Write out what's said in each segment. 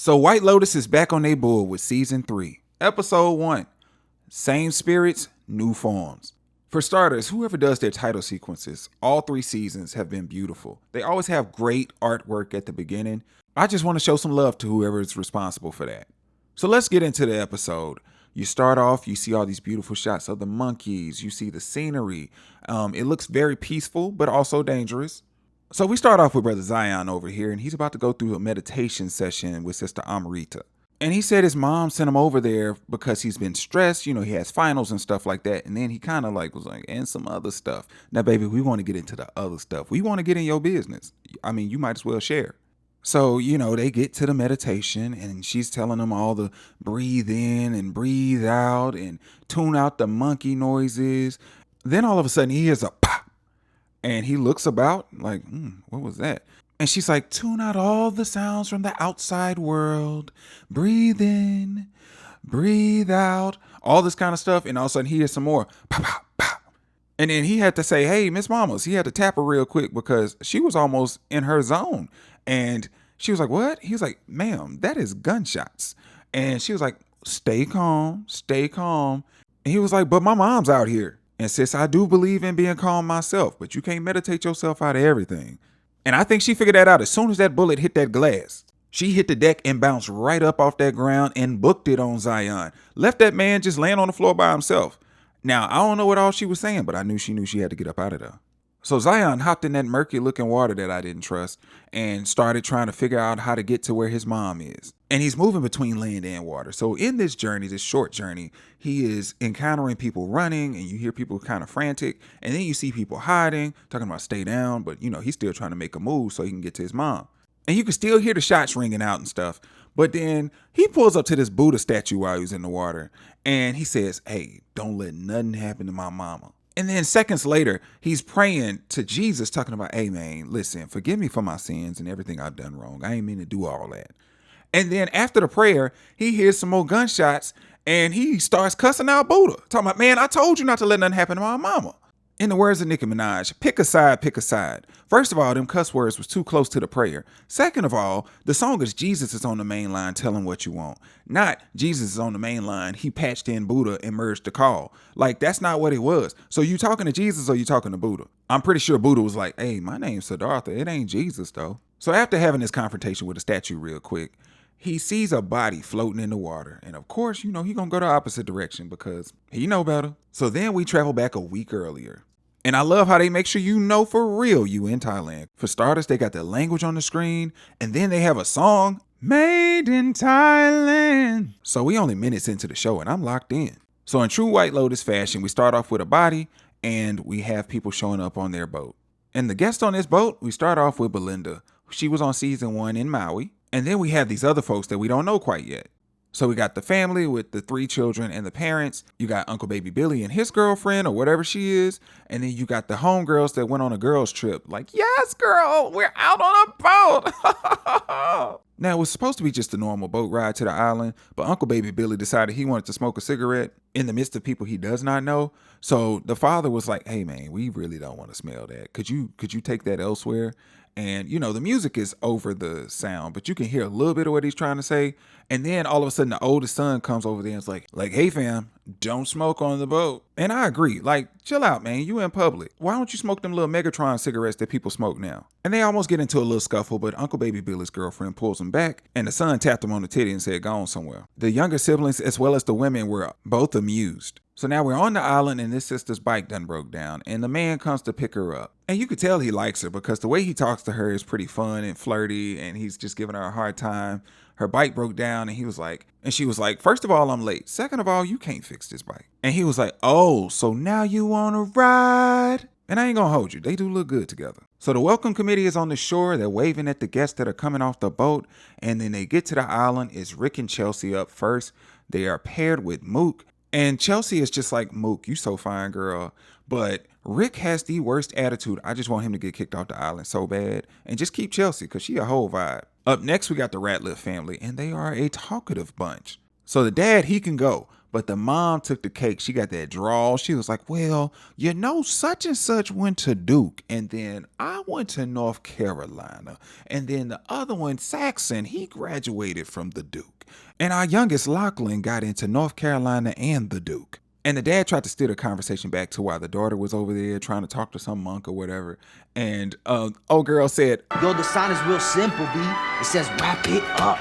So White Lotus is back on their bull with season 3, episode 1. Same spirits, new forms. For starters, whoever does their title sequences, all 3 seasons have been beautiful. They always have great artwork at the beginning. I just want to show some love to whoever is responsible for that. So let's get into the episode. You start off, you see all these beautiful shots of the monkeys, you see the scenery. It looks very peaceful, but also dangerous. So we start off with Brother Zion over here, and he's about to go through a meditation session with Sister Amrita. And he said his mom sent him over there because he's been stressed. You know, he has finals and stuff like that. And then he kind of was like, and some other stuff. Now, baby, we want to get into the other stuff. We want to get in your business. I mean, you might as well share. So, they get to the meditation and she's telling them all to breathe in and breathe out and tune out the monkey noises. Then all of a sudden he hears a pop and he looks about like, what was that? And she's like, tune out all the sounds from the outside world. Breathe in, breathe out, all this kind of stuff. And all of a sudden he hears some more pop, pop, pop. And then he had to say, hey, Miss Mamas. He had to tap her real quick because she was almost in her zone. And she was like, what? He was like, ma'am, that is gunshots. And she was like, stay calm, stay calm. And he was like, but my mom's out here. And sis, I do believe in being calm myself, but you can't meditate yourself out of everything. And I think she figured that out as soon as that bullet hit that glass. She hit the deck and bounced right up off that ground and booked it on Zion. Left that man just laying on the floor by himself. Now, I don't know what all she was saying, but I knew she had to get up out of there. So Zion hopped in that murky looking water that I didn't trust and started trying to figure out how to get to where his mom is. And he's moving between land and water. So in this journey, this short journey, he is encountering people running and you hear people kind of frantic. And then you see people hiding, talking about stay down. But, he's still trying to make a move so he can get to his mom. And you can still hear the shots ringing out and stuff. But then he pulls up to this Buddha statue while he was in the water. And he says, hey, don't let nothing happen to my mama. And then seconds later, he's praying to Jesus, talking about, hey, man, listen, forgive me for my sins and everything I've done wrong. I ain't mean to do all that. And then after the prayer, he hears some more gunshots and he starts cussing out Buddha. Talking about, man, I told you not to let nothing happen to my mama. In the words of Nicki Minaj, pick a side, pick a side. First of all, them cuss words was too close to the prayer. Second of all, the song is Jesus is on the main line, tell him what you want. Not Jesus is on the main line, he patched in Buddha and merged the call. Like, that's not what it was. So you talking to Jesus or you talking to Buddha? I'm pretty sure Buddha was like, hey, my name's Siddhartha. It ain't Jesus, though. So after having this confrontation with the statue real quick, he sees a body floating in the water. And of course, he gonna go the opposite direction because he know better. So then we travel back a week earlier. And I love how they make sure you know for real you in Thailand. For starters, they got the language on the screen. And then they have a song, Made in Thailand. So we only minutes into the show and I'm locked in. So in true White Lotus fashion, we start off with a body and we have people showing up on their boat. And the guest on this boat, we start off with Belinda. She was on season 1 in Maui. And then we have these other folks that we don't know quite yet. So we got the family with the 3 children and the parents. You got Uncle Baby Billy and his girlfriend or whatever she is. And then you got the homegirls that went on a girls trip. Like, yes, girl, we're out on a boat. Now, it was supposed to be just a normal boat ride to the island. But Uncle Baby Billy decided he wanted to smoke a cigarette in the midst of people he does not know. So the father was like, hey, man, we really don't want to smell that. Could you take that elsewhere? And, the music is over the sound, but you can hear a little bit of what he's trying to say. And then all of a sudden, the oldest son comes over there and is like, hey, fam, don't smoke on the boat. And I agree. Like, chill out, man. You in public. Why don't you smoke them little Megatron cigarettes that people smoke now? And they almost get into a little scuffle, but Uncle Baby Billy's girlfriend pulls him back. And the son tapped him on the titty and said, go on somewhere. The younger siblings, as well as the women, were both amused. So now we're on the island and this sister's bike done broke down and the man comes to pick her up. And you could tell he likes her because the way he talks to her is pretty fun and flirty and he's just giving her a hard time. Her bike broke down and she was like, first of all, I'm late. Second of all, you can't fix this bike. And he was like, oh, so now you want to ride? And I ain't gonna hold you. They do look good together. So the welcome committee is on the shore. They're waving at the guests that are coming off the boat. And then they get to the island. It's Rick and Chelsea up first. They are paired with Mook. And Chelsea is just like, Mook, you so fine, girl. But Rick has the worst attitude. I just want him to get kicked off the island so bad. And just keep Chelsea, because she a whole vibe. Up next, we got the Ratliff family, and they are a talkative bunch. So the dad, he can go. But the mom took the cake. She got that drawl. She was like, well, such and such went to Duke. And then I went to North Carolina. And then the other one, Saxon, he graduated from the Duke. And our youngest, Lachlan, got into North Carolina and the Duke. And the dad tried to steer the conversation back to while the daughter was over there trying to talk to some monk or whatever. And old girl said, yo, the sign is real simple, B. It says wrap it up.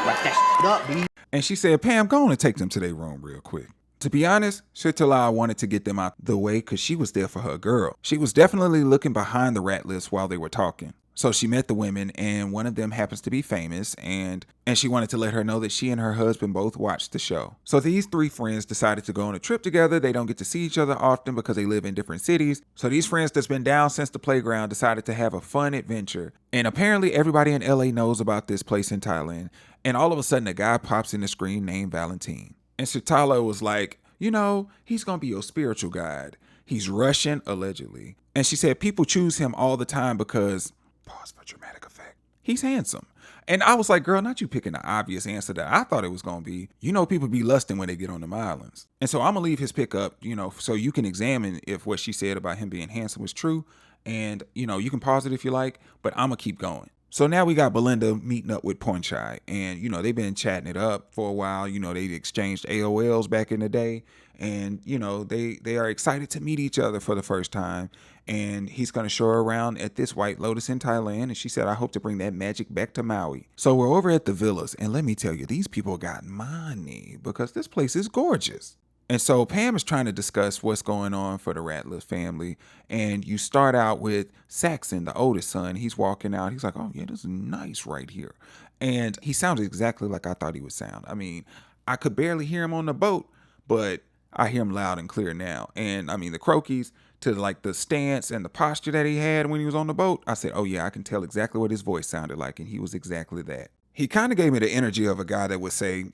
Wrap that shit up, B. And she said, Pam, go on and take them to their room real quick. To be honest, Shatala wanted to get them out the way because she was there for her girl. She was definitely looking behind the rat list while they were talking. So she met the women, and one of them happens to be famous, and she wanted to let her know that she and her husband both watched the show. So these three friends decided to go on a trip together. They don't get to see each other often because they live in different cities. So these friends that's been down since the playground decided to have a fun adventure. And apparently everybody in LA knows about this place in Thailand. And all of a sudden a guy pops in the screen named Valentine. And Shatala was like, he's going to be your spiritual guide. He's Russian, allegedly. And she said people choose him all the time because... pause for dramatic effect. He's handsome. And I was like, girl, not you picking the obvious answer that I thought it was going to be. People be lusting when they get on them islands. And so I'm going to leave his pick up, so you can examine if what she said about him being handsome was true. And, you can pause it if you like, but I'm going to keep going. So now we got Belinda meeting up with Poolside. And, they've been chatting it up for a while. They exchanged AOLs back in the day. And, they are excited to meet each other for the first time. And he's going to show her around at this White Lotus in Thailand. And she said, I hope to bring that magic back to Maui. So we're over at the villas. And let me tell you, these people got money because this place is gorgeous. And so Pam is trying to discuss what's going on for the Ratliff family. And you start out with Saxon, the oldest son. He's walking out. He's like, oh, yeah, this is nice right here. And he sounds exactly like I thought he would sound. I mean, I could barely hear him on the boat, but I hear him loud and clear now. And I mean, the croakies to like the stance and the posture that he had when he was on the boat, I said, oh, yeah, I can tell exactly what his voice sounded like. And he was exactly that. He kind of gave me the energy of a guy that would say,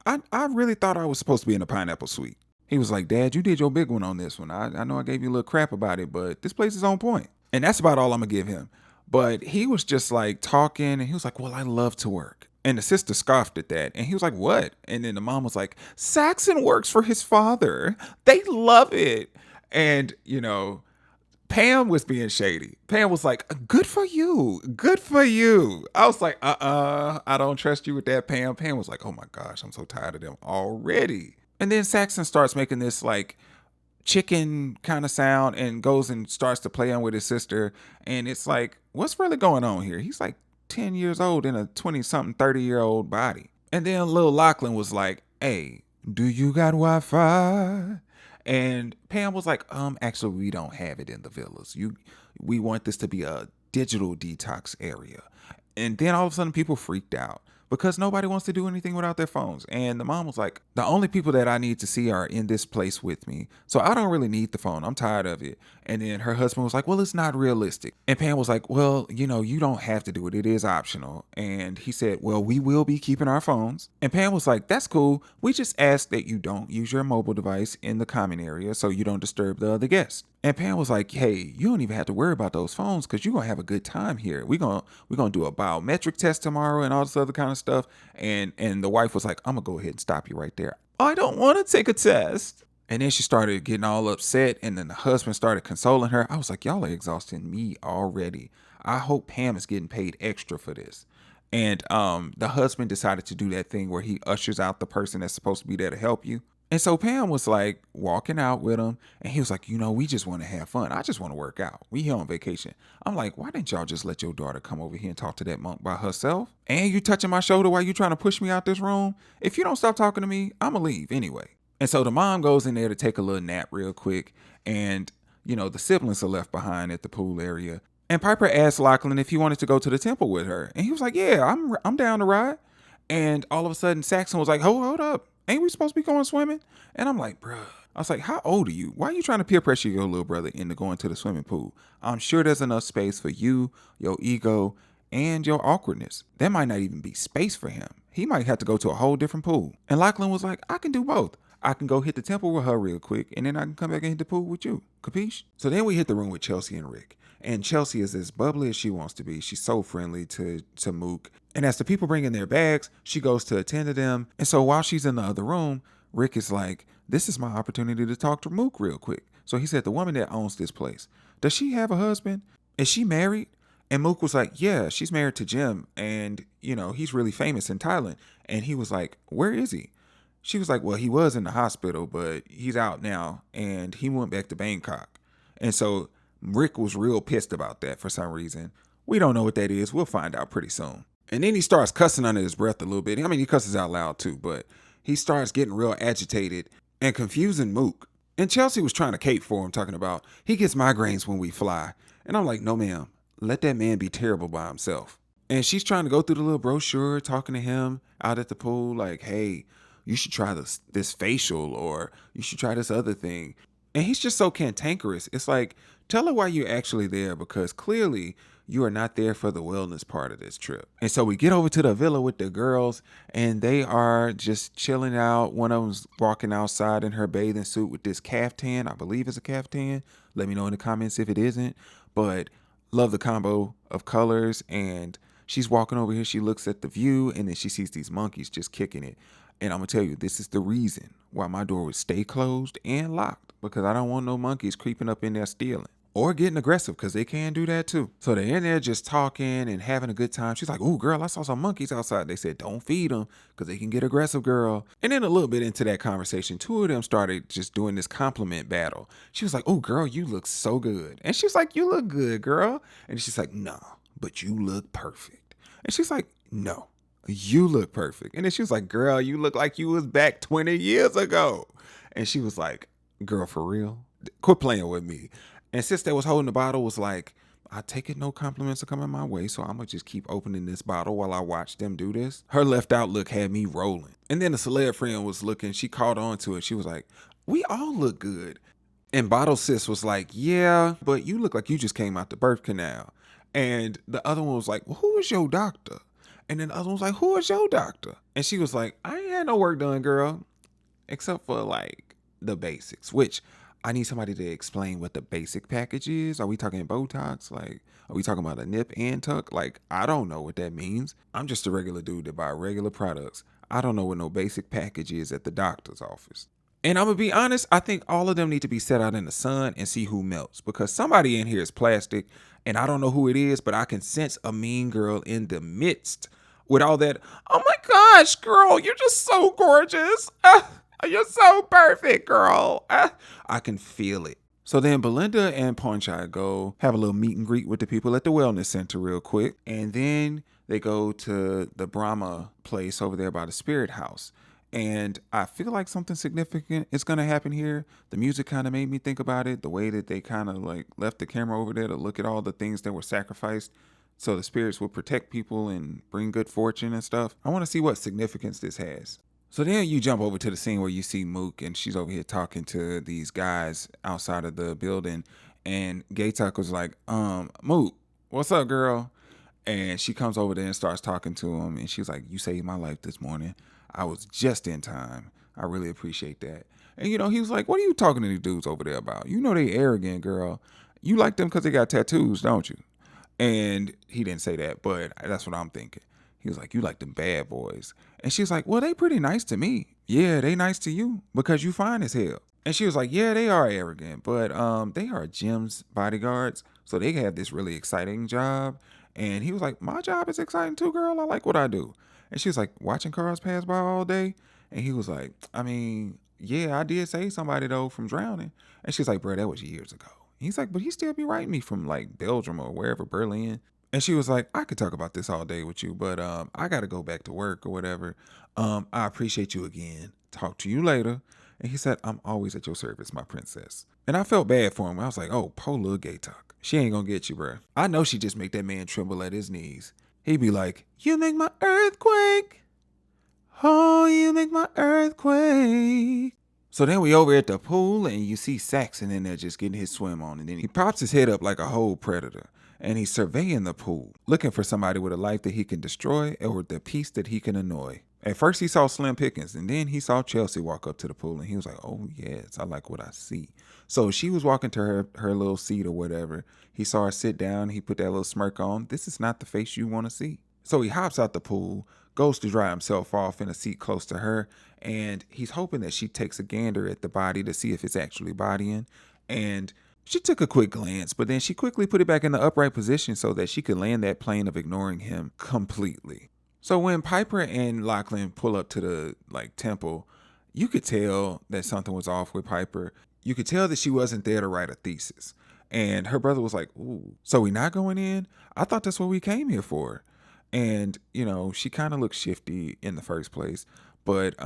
I really thought I was supposed to be in a pineapple suite. He was like, Dad, you did your big one on this one. I know I gave you a little crap about it, but this place is on point. And that's about all I'm going to give him. But he was just like talking and he was like, well, I love to work. And the sister scoffed at that. And he was like, what? And then the mom was like, Saxon works for his father. They love it. And, Pam was being shady. Pam was like, good for you. Good for you. I was like, I don't trust you with that, Pam. Pam was like, oh my gosh, I'm so tired of them already. And then Saxon starts making this like chicken kind of sound and goes and starts to play on with his sister. And it's like, what's really going on here? He's like 10 years old in a 20-something, 30-year-old body. And then little Lachlan was like, hey, do you got Wi-Fi? And Pam was like, actually, we don't have it in the villas. We want this to be a digital detox area. And then all of a sudden people freaked out because nobody wants to do anything without their phones. And the mom was like, the only people that I need to see are in this place with me. So I don't really need the phone. I'm tired of it. And then her husband was like, well, it's not realistic. And Pam was like, well, you don't have to do it. It is optional. And he said, well, we will be keeping our phones. And Pam was like, that's cool. We just ask that you don't use your mobile device in the common area so you don't disturb the other guests. And Pam was like, hey, you don't even have to worry about those phones because you're going to have a good time here. We're gonna do a biometric test tomorrow and all this other kind of stuff. And the wife was like, I'm going to go ahead and stop you right there. I don't want to take a test. And then she started getting all upset. And then the husband started consoling her. I was like, y'all are exhausting me already. I hope Pam is getting paid extra for this. And the husband decided to do that thing where he ushers out the person that's supposed to be there to help you. And so Pam was like walking out with him and he was like, we just want to have fun. I just want to work out. We here on vacation. I'm like, why didn't y'all just let your daughter come over here and talk to that monk by herself? And you touching my shoulder while you trying to push me out this room? If you don't stop talking to me, I'm going to leave anyway. And so the mom goes in there to take a little nap real quick. And, the siblings are left behind at the pool area. And Piper asked Lachlan if he wanted to go to the temple with her. And he was like, yeah, I'm down to ride. And all of a sudden Saxon was like, hold up. Ain't we supposed to be going swimming? And I'm like, bruh. I was like, how old are you? Why are you trying to peer pressure your little brother into going to the swimming pool? I'm sure there's enough space for you, your ego, and your awkwardness. There might not even be space for him. He might have to go to a whole different pool. And Lachlan was like, I can do both. I can go hit the temple with her real quick, and then I can come back and hit the pool with you. Capiche? So then we hit the room with Chelsea and Rick. And Chelsea is as bubbly as she wants to be. She's so friendly to Mook. And as the people bring in their bags, she goes to attend to them. And so while she's in the other room, Rick is like, this is my opportunity to talk to Mook real quick. So he said, the woman that owns this place, does she have a husband? Is she married? And Mook was like, yeah, she's married to Jim. And, he's really famous in Thailand. And he was like, where is he? She was like, well, he was in the hospital, but he's out now. And he went back to Bangkok. And so Rick was real pissed about that for some reason. We don't know what that is. We'll find out pretty soon. And then he starts cussing under his breath a little bit. I mean, he cusses out loud too, but he starts getting real agitated and confusing Mook. And Chelsea was trying to cape for him, talking about, he gets migraines when we fly. And I'm like, no, ma'am. Let that man be terrible by himself. And she's trying to go through the little brochure, talking to him out at the pool, like, hey, you should try this facial, or you should try this other thing. And he's just so cantankerous. It's like, tell her why you're actually there, because clearly you are not there for the wellness part of this trip. And so we get over to the villa with the girls, and they are just chilling out. One of them's walking outside in her bathing suit with this caftan. I believe it's a caftan. Let me know in the comments if it isn't. But love the combo of colors. And she's walking over here. She looks at the view, and then she sees these monkeys just kicking it. And I'm going to tell you, this is the reason why my door would stay closed and locked, because I don't want no monkeys creeping up in there stealing. Or getting aggressive, because they can do that too. So they're in there just talking and having a good time. She's like, oh, girl, I saw some monkeys outside. They said, don't feed them because they can get aggressive, girl. And then a little bit into that conversation, two of them started just doing this compliment battle. She was like, oh, girl, you look so good. And she's like, you look good, girl. And she's like, no, but you look perfect. And she's like, no, you look perfect. And then she was like, girl, you look like you was back 20 years ago. And she was like, girl, for real? Quit playing with me. And sis that was holding the bottle was like, I take it no compliments are coming my way, so I'm going to just keep opening this bottle while I watch them do this. Her left out look had me rolling. And then the celeb friend was looking. She caught on to it. She was like, we all look good. And bottle sis was like, yeah, but you look like you just came out the birth canal. And the other one was like, well, who is your doctor? And then the other one was like, who is your doctor? And she was like, I ain't had no work done, girl, except for like the basics, which I need somebody to explain what the basic package is. Are we talking Botox? Like, are we talking about a nip and tuck? Like, I don't know what that means. I'm just a regular dude that buy regular products. I don't know what no basic package is at the doctor's office. And I'm going to be honest, I think all of them need to be set out in the sun and see who melts, because somebody in here is plastic and I don't know who it is, but I can sense a mean girl in the midst with all that. Oh my gosh, girl, you're just so gorgeous. You're so perfect, girl. I can feel it. So then Belinda and Poolside go have a little meet and greet with the people at the wellness center real quick. And then they go to the Brahma place over there by the spirit house. And I feel like something significant is going to happen here. The music kind of made me think about it. The way that they kind of like left the camera over there to look at all the things that were sacrificed so the spirits will protect people and bring good fortune and stuff. I want to see what significance this has. So then you jump over to the scene where you see Mook, and she's over here talking to these guys outside of the building. And Gaytuck was like, Mook, what's up, girl? And she comes over there and starts talking to him. And she's like, you saved my life this morning. I was just in time. I really appreciate that. And, he was like, what are you talking to these dudes over there about? You know they arrogant, girl. You like them because they got tattoos, don't you? And he didn't say that, but that's what I'm thinking. He was like, you like them bad boys. And she was like, well, they pretty nice to me. Yeah, they nice to you because you fine as hell. And she was like, yeah, they are arrogant, but they are Jim's bodyguards. So they have this really exciting job. And he was like, my job is exciting too, girl. I like what I do. And she was like, watching cars pass by all day. And he was like, I mean, yeah, I did save somebody though from drowning. And she's like, bro, that was years ago. He's like, but he still be writing me from like Belgium or wherever, Berlin. And she was like, I could talk about this all day with you, but I got to go back to work or whatever. I appreciate you again. Talk to you later. And he said, I'm always at your service, my princess. And I felt bad for him. I was like, oh, poor little Gaytuck. She ain't going to get you, bro. I know she just make that man tremble at his knees. He'd be like, you make my earthquake. Oh, you make my earthquake. So then we over at the pool, and you see Saxon in there just getting his swim on. And then he pops his head up like a whole predator. And he's surveying the pool, looking for somebody with a life that he can destroy or with a piece that he can annoy. At first he saw Slim Pickens, and then he saw Chelsea walk up to the pool, and he was like, oh yes, I like what I see. So she was walking to her little seat or whatever. He saw her sit down. He put that little smirk on. This is not the face you want to see. So he hops out the pool, goes to dry himself off in a seat close to her, and he's hoping that she takes a gander at the body to see if it's actually bodying. And she took a quick glance, but then she quickly put it back in the upright position so that she could land that plane of ignoring him completely. So when Piper and Lachlan pull up to the temple, you could tell that something was off with Piper. You could tell that she wasn't there to write a thesis. And her brother was like, "Ooh, so we not going in? I thought that's what we came here for." And, she kind of looked shifty in the first place. But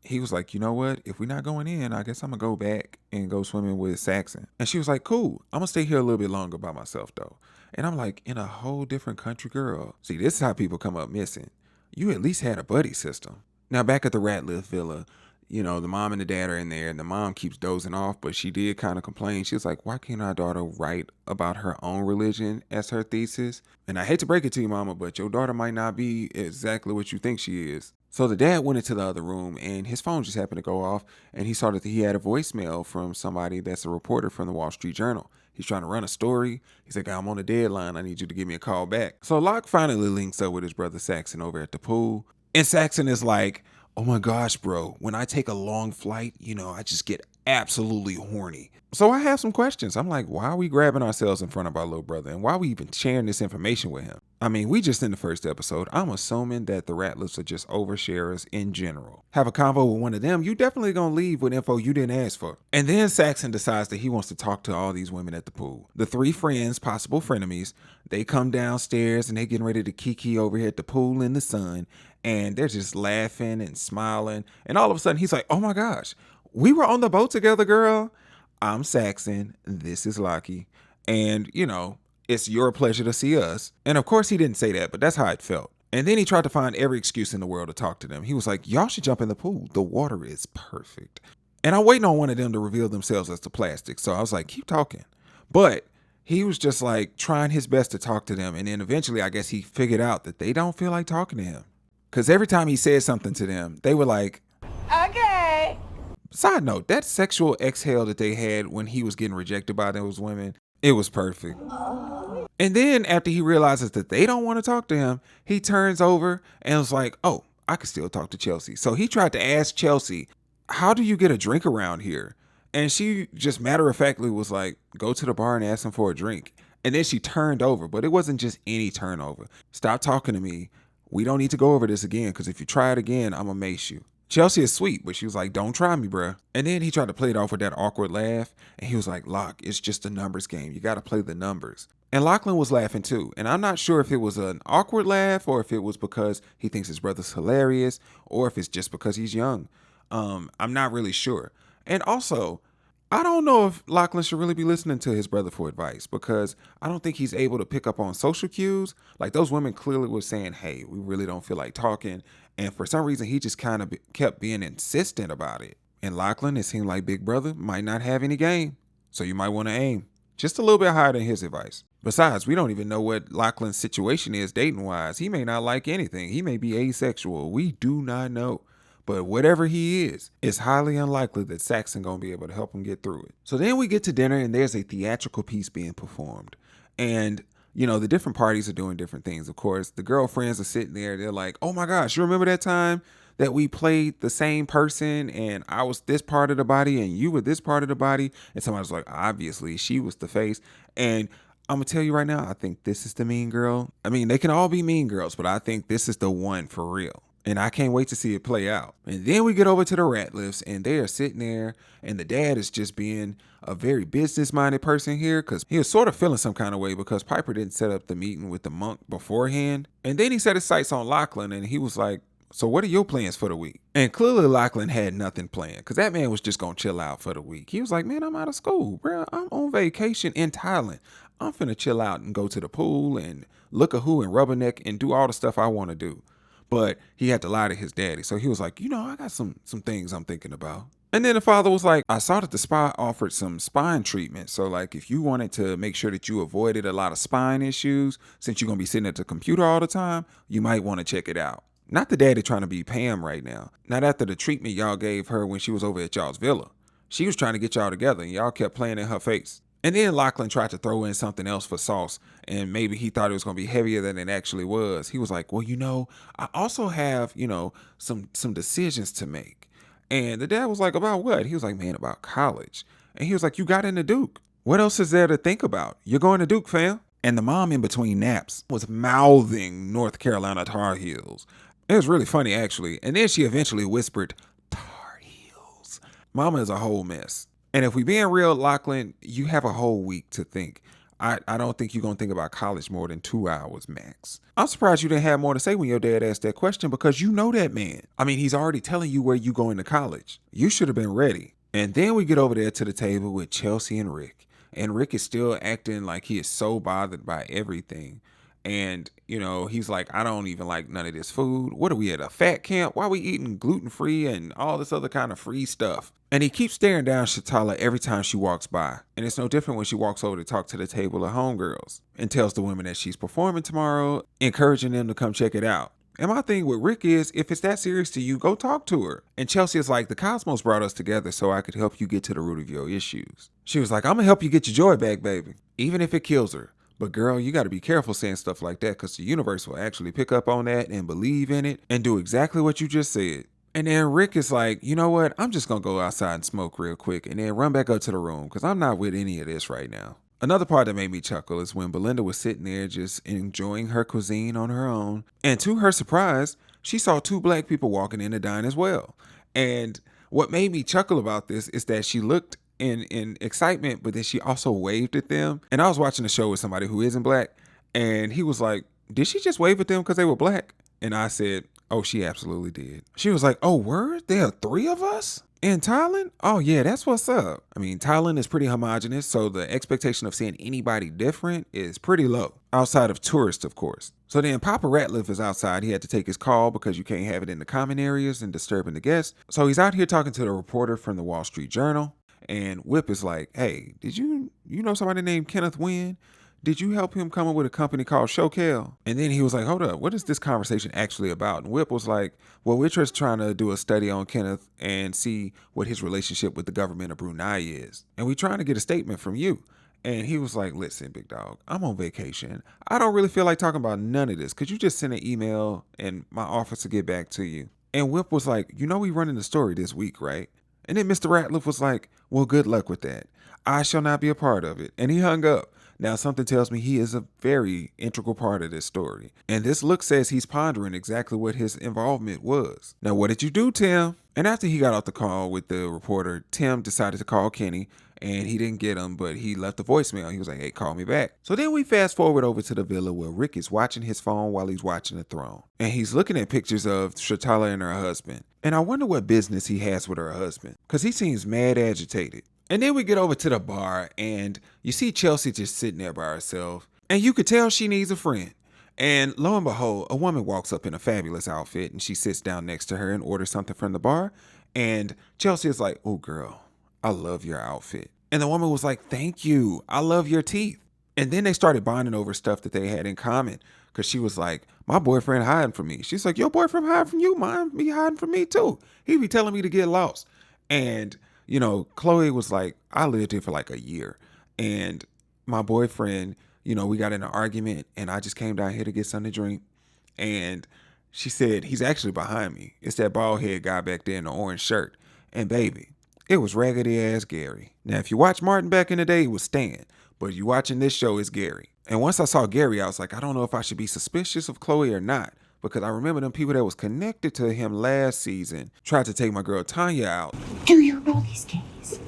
he was like, "You know what? If we're not going in, I guess I'm going to go back and go swimming with Saxon." And she was like, "Cool. I'm going to stay here a little bit longer by myself, though." And I'm like, in a whole different country, girl. See, this is how people come up missing. You at least had a buddy system. Now, back at the Ratliff Villa, the mom and the dad are in there, and the mom keeps dozing off, but she did kind of complain. She was like, "Why can't our daughter write about her own religion as her thesis? And I hate to break it to you, mama, but your daughter might not be exactly what you think she is." So the dad went into the other room, and his phone just happened to go off, and he saw that he had a voicemail from somebody that's a reporter from the Wall Street Journal. He's trying to run a story. He's like, "I'm on a deadline. I need you to give me a call back." So Locke finally links up with his brother Saxon over at the pool, and Saxon is like, "Oh my gosh, bro, when I take a long flight, I just get absolutely horny." So I have some questions. I'm like, why are we grabbing ourselves in front of our little brother? And why are we even sharing this information with him? I mean, we just in the first episode. I'm assuming that the Ratliffs are just oversharers in general. Have a convo with one of them, you definitely gonna leave with info you didn't ask for. And then Saxon decides that he wants to talk to all these women at the pool. The three friends, possible frenemies, they come downstairs and they getting ready to kiki over here at the pool in the sun. And they're just laughing and smiling. And all of a sudden he's like, "Oh my gosh, we were on the boat together, girl. I'm Saxon. This is Lockie. And, it's your pleasure to see us." And of course he didn't say that, but that's how it felt. And then he tried to find every excuse in the world to talk to them. He was like, "Y'all should jump in the pool. The water is perfect." And I'm waiting on one of them to reveal themselves as the plastic. So I was like, keep talking. But he was just like trying his best to talk to them. And then eventually I guess he figured out that they don't feel like talking to him. Because every time he said something to them, they were like, "Okay." Side note, that sexual exhale that they had when he was getting rejected by those women, it was perfect. And then after he realizes that they don't want to talk to him, he turns over and was like, "Oh, I can still talk to Chelsea." So he tried to ask Chelsea, "How do you get a drink around here?" And she just matter-of-factly was like, "Go to the bar and ask him for a drink." And then she turned over, but it wasn't just any turnover. "Stop talking to me. We don't need to go over this again, because if you try it again, I'm gonna mace you." Chelsea is sweet, but she was like, "Don't try me, bruh." And then he tried to play it off with that awkward laugh. And he was like, "Locke, it's just a numbers game. You got to play the numbers." And Lachlan was laughing too. And I'm not sure if it was an awkward laugh or if it was because he thinks his brother's hilarious or if it's just because he's young. I'm not really sure. And also, I don't know if Lachlan should really be listening to his brother for advice, because I don't think he's able to pick up on social cues. Like, those women clearly were saying, "Hey, we really don't feel like talking." And for some reason, he just kind of kept being insistent about it. And Lachlan, it seemed like Big Brother might not have any game. So you might want to aim just a little bit higher than his advice. Besides, we don't even know what Lachlan's situation is dating-wise. He may not like anything. He may be asexual. We do not know. But whatever he is, it's highly unlikely that Saxon gonna be able to help him get through it. So then we get to dinner and there's a theatrical piece being performed. And, the different parties are doing different things. Of course, the girlfriends are sitting there. They're like, "Oh my gosh, you remember that time that we played the same person and I was this part of the body and you were this part of the body?" And somebody's like, "Obviously, she was the face." And I'm gonna tell you right now, I think this is the mean girl. I mean, they can all be mean girls, but I think this is the one for real. And I can't wait to see it play out. And then we get over to the Ratliffs and they are sitting there and the dad is just being a very business-minded person here, because he was sort of feeling some kind of way because Piper didn't set up the meeting with the monk beforehand. And then he set his sights on Lachlan and he was like, "So what are your plans for the week?" And clearly Lachlan had nothing planned, because that man was just going to chill out for the week. He was like, "Man, I'm out of school, bro. I'm on vacation in Thailand. I'm finna chill out and go to the pool and look a who and rubberneck and do all the stuff I want to do." But he had to lie to his daddy. So he was like, "I got some things I'm thinking about." And then the father was like, "I saw that the spa offered some spine treatment. So like if you wanted to make sure that you avoided a lot of spine issues, since you're going to be sitting at the computer all the time, you might want to check it out." Not the daddy trying to be Pam right now. Not after the treatment y'all gave her when she was over at y'all's villa. She was trying to get y'all together and y'all kept playing in her face. And then Lachlan tried to throw in something else for sauce, and maybe he thought it was going to be heavier than it actually was. He was like, well, I also have, some decisions to make. And the dad was like, about what? He was like, man, about college. And he was like, you got into Duke. What else is there to think about? You're going to Duke, fam. And the mom in between naps was mouthing North Carolina Tar Heels. It was really funny, actually. And then she eventually whispered, Tar Heels. Mama is a whole mess. And if we being real, Lachlan, you have a whole week to think. I don't think you're going to think about college more than 2 hours max. I'm surprised you didn't have more to say when your dad asked that question, because you know that man. I mean, he's already telling you where you going to college. You should have been ready. And then we get over there to the table with Chelsea and Rick. And Rick is still acting like he is so bothered by everything. And, he's like, I don't even like none of this food. What are we at, a fat camp? Why are we eating gluten-free and all this other kind of free stuff? And he keeps staring down Shatala every time she walks by. And it's no different when she walks over to talk to the table of homegirls and tells the women that she's performing tomorrow, encouraging them to come check it out. And my thing with Rick is, if it's that serious to you, go talk to her. And Chelsea is like, the cosmos brought us together so I could help you get to the root of your issues. She was like, I'm going to help you get your joy back, baby, even if it kills her. But girl, you got to be careful saying stuff like that, because the universe will actually pick up on that and believe in it and do exactly what you just said. And then Rick is like, you know what? I'm just going to go outside and smoke real quick and then run back up to the room, because I'm not with any of this right now. Another part that made me chuckle is when Belinda was sitting there just enjoying her cuisine on her own. And to her surprise, she saw 2 black people walking in to dine as well. And what made me chuckle about this is that she looked in excitement, but then she also waved at them. And I was watching a show with somebody who isn't black, and he was like, did she just wave at them because they were black? And I said, oh, she absolutely did. She was like, oh, word? There are 3 of us in Thailand? Oh, yeah, that's what's up. I mean, Thailand is pretty homogenous, so the expectation of seeing anybody different is pretty low, outside of tourists, of course. So then Papa Ratliff is outside. He had to take his call because you can't have it in the common areas and disturbing the guests. So he's out here talking to the reporter from the Wall Street Journal. And Whip is like, hey, did you know somebody named Kenneth Wynn? Did you help him come up with a company called Shocal? And then he was like, hold up, what is this conversation actually about? And Whip was like, well, we're just trying to do a study on Kenneth and see what his relationship with the government of Brunei is. And we're trying to get a statement from you. And he was like, listen, big dog, I'm on vacation. I don't really feel like talking about none of this. Could you just send an email and my office will get back to you? And Whip was like, we running the story this week, right? And then Mr. Ratliff was like, well, good luck with that. I shall not be a part of it. And he hung up. Now, something tells me he is a very integral part of this story. And this look says he's pondering exactly what his involvement was. Now, what did you do, Tim? And after he got off the call with the reporter, Tim decided to call Kenny. And he didn't get him, but he left a voicemail. He was like, hey, call me back. So then we fast forward over to the villa where Rick is watching his phone while he's watching the throne. And he's looking at pictures of Shatala and her husband. And I wonder what business he has with her husband, because he seems mad agitated. And then we get over to the bar, and you see Chelsea just sitting there by herself. And you could tell she needs a friend. And lo and behold, a woman walks up in a fabulous outfit, and she sits down next to her and orders something from the bar. And Chelsea is like, oh, girl, I love your outfit. And the woman was like, thank you. I love your teeth. And then they started bonding over stuff that they had in common. Because she was like, my boyfriend hiding from me. She's like, your boyfriend hiding from you? Mine be hiding from me too. He be telling me to get lost. And, Chloe was like, I lived here for like a year. And my boyfriend, we got in an argument and I just came down here to get something to drink. And she said, he's actually behind me. It's that bald head guy back there in the orange shirt. And baby, it was raggedy ass Gary. Now, if you watch Martin back in the day, it was Stan. But you watching this show, it's Gary. And once I saw Gary, I was like, I don't know if I should be suspicious of Chloe or not. Because I remember them people that was connected to him last season tried to take my girl Tanya out. Do you know these gays?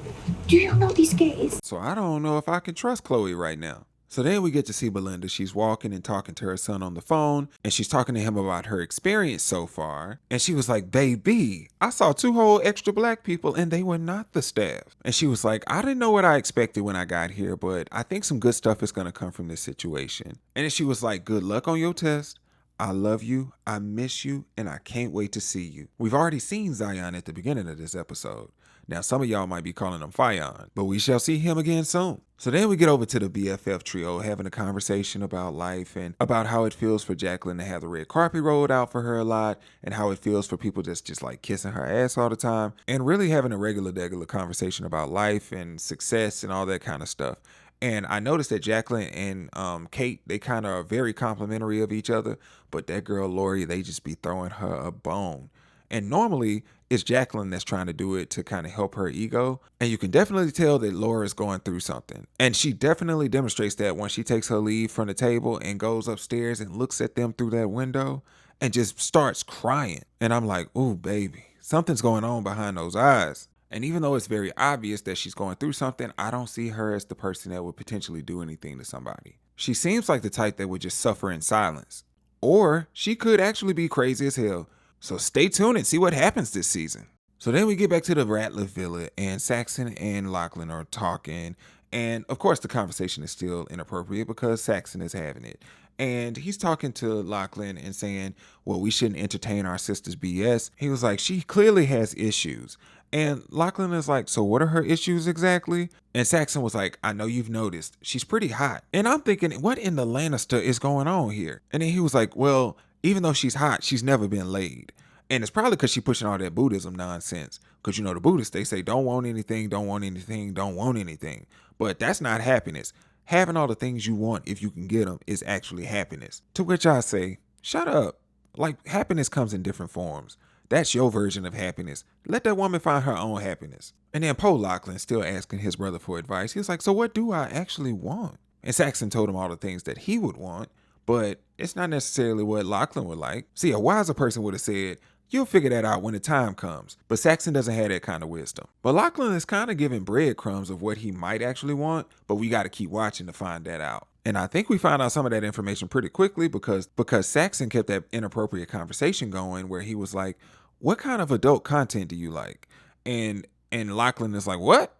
Do you know these gays? So I don't know if I can trust Chloe right now. So then we get to see Belinda. She's walking and talking to her son on the phone, and she's talking to him about her experience so far. And she was like, baby, I saw 2 whole extra black people and they were not the staff. And she was like, I didn't know what I expected when I got here, but I think some good stuff is going to come from this situation. And then she was like, good luck on your test. I love you, I miss you, and I can't wait to see you. We've already seen Zion at the beginning of this episode. Now, some of y'all might be calling him Fion, but we shall see him again soon. So then we get over to the BFF trio having a conversation about life and about how it feels for Jacqueline to have the red carpet rolled out for her a lot, and how it feels for people that's just like kissing her ass all the time, and really having a regular conversation about life and success and all that kind of stuff. And I noticed that Jacqueline and Kate, they kind of are very complimentary of each other, but that girl Lori, they just be throwing her a bone. And normally it's Jacqueline that's trying to do it to kind of help her ego. And you can definitely tell that Laura is going through something. And she definitely demonstrates that when she takes her leave from the table and goes upstairs and looks at them through that window and just starts crying. And I'm like, ooh, baby, something's going on behind those eyes. And even though it's very obvious that she's going through something, I don't see her as the person that would potentially do anything to somebody. She seems like the type that would just suffer in silence. Or she could actually be crazy as hell. So stay tuned and see what happens this season. So then we get back to the Ratliff Villa, and Saxon and Lachlan are talking. And of course the conversation is still inappropriate because Saxon is having it. And he's talking to Lachlan and saying, well, we shouldn't entertain our sister's BS. He was like, she clearly has issues. And Lachlan is like, so what are her issues exactly? And Saxon was like, I know you've noticed. She's pretty hot. And I'm thinking, what in the Lannister is going on here? And then he was like, well, even though she's hot, she's never been laid. And it's probably because she's pushing all that Buddhism nonsense. Because, you know, the Buddhists, they say, don't want anything, don't want anything, don't want anything. But that's not happiness. Having all the things you want, if you can get them, is actually happiness. To which I say, shut up. Like, happiness comes in different forms. That's your version of happiness. Let that woman find her own happiness. And then Poe Lachlan still asking his brother for advice. He was like, so what do I actually want? And Saxon told him all the things that he would want, but it's not necessarily what Lachlan would like. See, a wiser person would have said, you'll figure that out when the time comes. But Saxon doesn't have that kind of wisdom. But Lachlan is kind of giving breadcrumbs of what he might actually want, but we got to keep watching to find that out. And I think we found out some of that information pretty quickly because Saxon kept that inappropriate conversation going where he was like, what kind of adult content do you like? And Lachlan is like, what?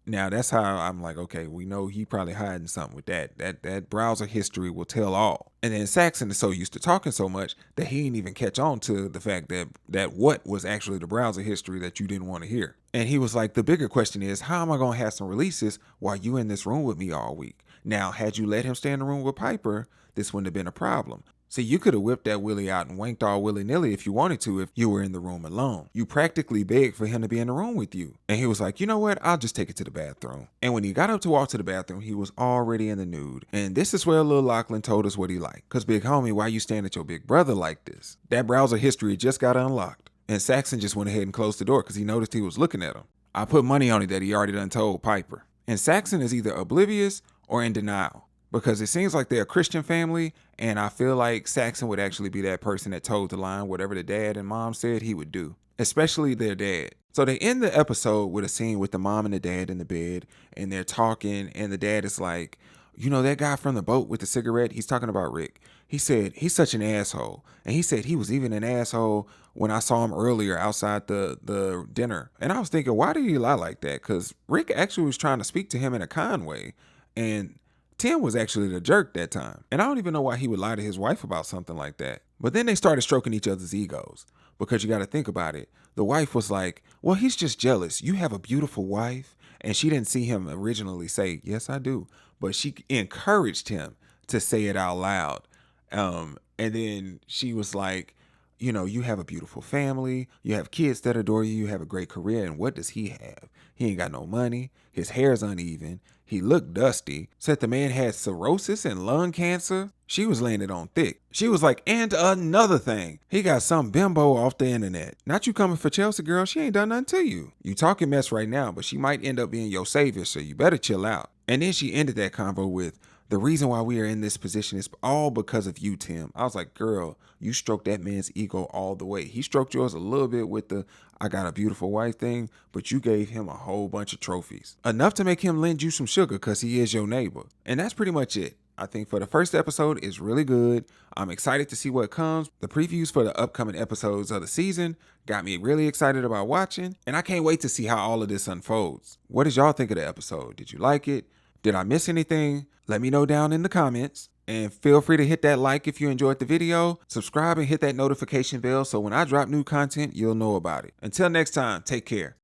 Now that's how I'm like, okay, we know he probably hiding something with that. That browser history will tell all. And then Saxon is so used to talking so much that he didn't even catch on to the fact that what was actually the browser history that you didn't want to hear. And he was like, the bigger question is, how am I going to have some releases while you in this room with me all week? Now, had you let him stay in the room with Piper, this wouldn't have been a problem. See, you could have whipped that willy out and wanked all willy-nilly if you wanted to if you were in the room alone. You practically begged for him to be in the room with you. And he was like, you know what? I'll just take it to the bathroom. And when he got up to walk to the bathroom, he was already in the nude. And this is where little Lachlan told us what he liked. Because big homie, why you staring at your big brother like this? That browser history just got unlocked. And Saxon just went ahead and closed the door because he noticed he was looking at him. I put money on it that he already done told Piper. And Saxon is either oblivious or in denial. Because it seems like they're a Christian family, and I feel like Saxon would actually be that person that told the line whatever the dad and mom said he would do, especially their dad. So they end the episode with a scene with the mom and the dad in the bed, and they're talking, and the dad is like, you know that guy from the boat with the cigarette? He's talking about Rick. He said, he's such an asshole. And he said he was even an asshole when I saw him earlier outside the dinner. And I was thinking, why did he lie like that? Because Rick actually was trying to speak to him in a kind way, and Tim was actually the jerk that time. And I don't even know why he would lie to his wife about something like that. But then they started stroking each other's egos. Because you got to think about it. The wife was like, well, he's just jealous. You have a beautiful wife. And she didn't see him originally say, yes, I do. But she encouraged him to say it out loud. And then she was like, you know, you have a beautiful family. You have kids that adore you. You have a great career. And what does he have? He ain't got no money. His hair's uneven. He looked dusty. Said the man had cirrhosis and lung cancer. She was laying it on thick. She was like, and another thing. He got some bimbo off the internet. Not you coming for Chelsea, girl. She ain't done nothing to you. You talking mess right now, but she might end up being your savior, so you better chill out. And then she ended that convo with, the reason why we are in this position is all because of you, Tim. I was like, girl, you stroked that man's ego all the way. He stroked yours a little bit with the I got a beautiful wife thing, but you gave him a whole bunch of trophies. Enough to make him lend you some sugar because he is your neighbor. And that's pretty much it. I think for the first episode is really good. I'm excited to see what comes. The previews for the upcoming episodes of the season got me really excited about watching. And I can't wait to see how all of this unfolds. What did y'all think of the episode? Did you like it? Did I miss anything? Let me know down in the comments. And feel free to hit that like if you enjoyed the video, subscribe and hit that notification bell so when I drop new content, you'll know about it. Until next time, take care.